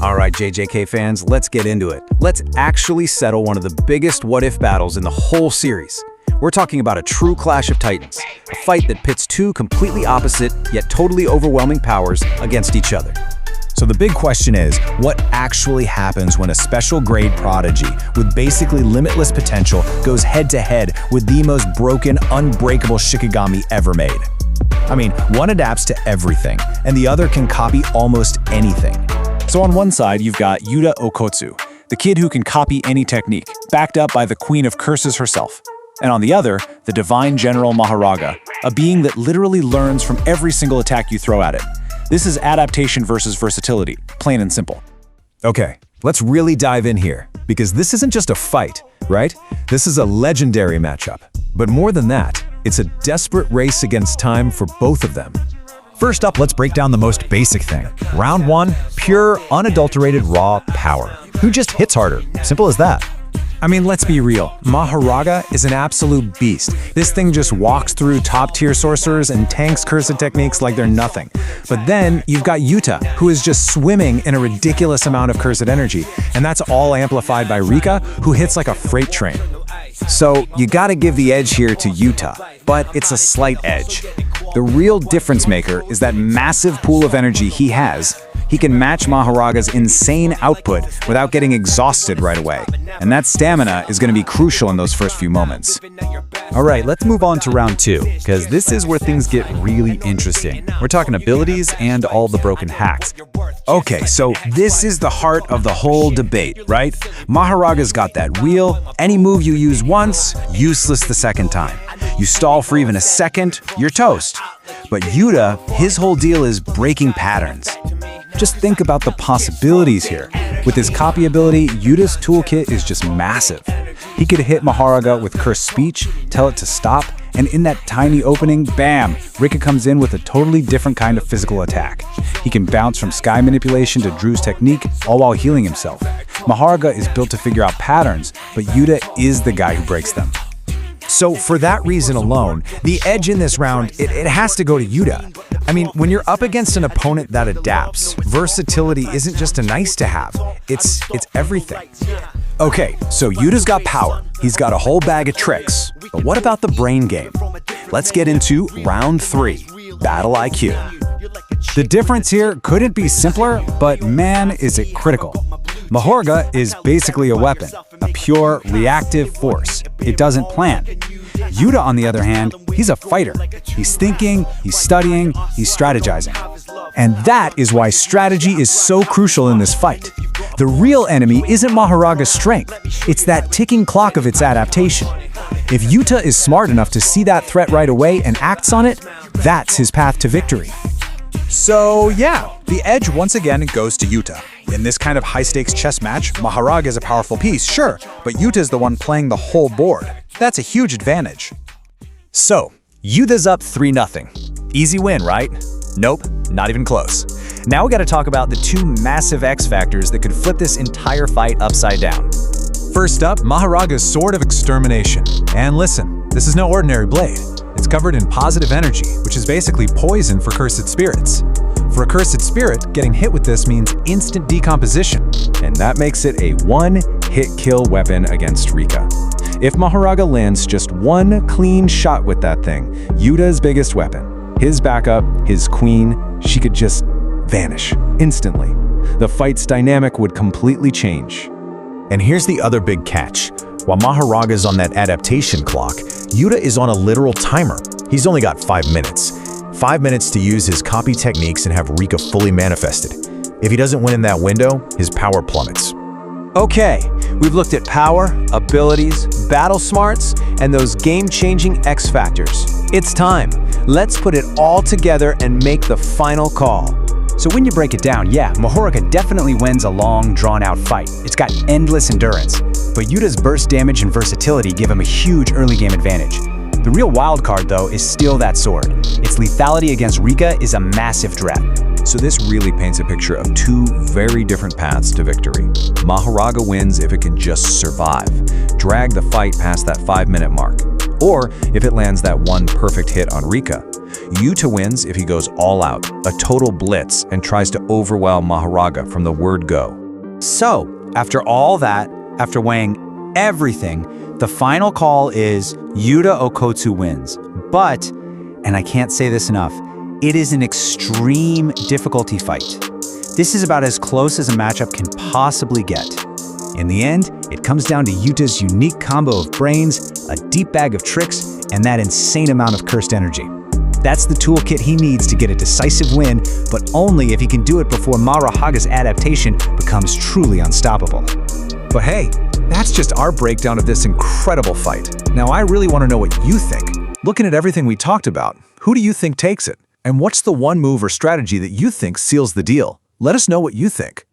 All right, JJK fans, let's get into it. Let's actually settle one of the biggest what-if battles in the whole series. We're talking about a true clash of titans, a fight that pits two completely opposite yet totally overwhelming powers against each other. So the big question is, what actually happens when a special grade prodigy with basically limitless potential goes head-to-head with the most broken, unbreakable Shikigami ever made? I mean, one adapts to everything, and the other can copy almost anything. So on one side, you've got Yuta Okotsu, the kid who can copy any technique, backed up by the Queen of Curses herself. And on the other, the Divine General Maharaga, a being that literally learns from every single attack you throw at it. This is adaptation versus versatility, plain and simple. Okay, let's really dive in here, because this isn't just a fight, right? This is a legendary matchup. But more than that, it's a desperate race against time for both of them. First up, let's break down the most basic thing. Round one, pure, unadulterated, raw power. Who just hits harder? Simple as that. I mean, let's be real. Maharaga is an absolute beast. This thing just walks through top-tier sorcerers and tanks cursed techniques like they're nothing. But then you've got Yuta, who is just swimming in a ridiculous amount of cursed energy. And that's all amplified by Rika, who hits like a freight train. So you gotta give the edge here to Yuta, but it's a slight edge. The real difference maker is that massive pool of energy he has. He can match Maharaga's insane output without getting exhausted right away. And that stamina is going to be crucial in those first few moments. All right, let's move on to round two, because this is where things get really interesting. We're talking abilities and all the broken hacks. Okay, so this is the heart of the whole debate, right? Maharaga's got that wheel. Any move you use once, useless the second time. You stall for even a second, you're toast. But Yuta, his whole deal is breaking patterns. Just think about the possibilities here. With his copy ability, Yuta's toolkit is just massive. He could hit Maharaga with cursed speech, tell it to stop, and in that tiny opening, bam, Rika comes in with a totally different kind of physical attack. He can bounce from sky manipulation to Drew's technique, all while healing himself. Maharaga is built to figure out patterns, but Yuta is the guy who breaks them. So for that reason alone, the edge in this round, it has to go to Yuta. I mean, when you're up against an opponent that adapts, versatility isn't just a nice to have, it's everything. Okay, so Yuta's got power. He's got a whole bag of tricks. But what about the brain game? Let's get into round three, Battle IQ. The difference here couldn't be simpler, but man, is it critical. Maharaga is basically a weapon, a pure reactive force. It doesn't plan. Yuta, on the other hand, he's a fighter. He's thinking, he's studying, he's strategizing. And that is why strategy is so crucial in this fight. The real enemy isn't Maharaga's strength, it's that ticking clock of its adaptation. If Yuta is smart enough to see that threat right away and acts on it, that's his path to victory. So yeah, the edge once again goes to Yuta. In this kind of high-stakes chess match, Maharaga is a powerful piece, sure, but Yuta is the one playing the whole board. That's a huge advantage. So, Yuta's up 3-0. Easy win, right? Nope, not even close. Now we gotta talk about the two massive X factors that could flip this entire fight upside down. First up, Maharaga's Sword of Extermination. And listen, this is no ordinary blade. It's covered in positive energy, which is basically poison for cursed spirits. For a cursed spirit, getting hit with this means instant decomposition, and that makes it a one-hit kill weapon against Rika. If Maharaga lands just one clean shot with that thing, Yuta's biggest weapon, his backup, his queen, she could just vanish instantly. The fight's dynamic would completely change. And here's the other big catch. While Maharaga's on that adaptation clock, Yuta is on a literal timer. He's only got 5 minutes. 5 minutes to use his copy techniques and have Rika fully manifested. If he doesn't win in that window, his power plummets. Okay, we've looked at power, abilities, battle smarts, and those game-changing X factors. It's time. Let's put it all together and make the final call. So when you break it down, yeah, Maharaga definitely wins a long, drawn-out fight. It's got endless endurance. But Yuta's burst damage and versatility give him a huge early-game advantage. The real wild card, though, is still that sword. Its lethality against Rika is a massive threat. So this really paints a picture of two very different paths to victory. Maharaga wins if it can just survive, drag the fight past that 5-minute mark, or if it lands that one perfect hit on Rika. Yuta wins if he goes all out, a total blitz, and tries to overwhelm Maharaga from the word go. So, after all that, after weighing everything, the final call is Yuta Okotsu wins. But, and I can't say this enough, it is an extreme difficulty fight. This is about as close as a matchup can possibly get. In the end, it comes down to Yuta's unique combo of brains, a deep bag of tricks, and that insane amount of cursed energy. That's the toolkit he needs to get a decisive win, but only if he can do it before Marahaga's adaptation becomes truly unstoppable. But hey, that's just our breakdown of this incredible fight. Now I really want to know what you think. Looking at everything we talked about, who do you think takes it? And what's the one move or strategy that you think seals the deal? Let us know what you think.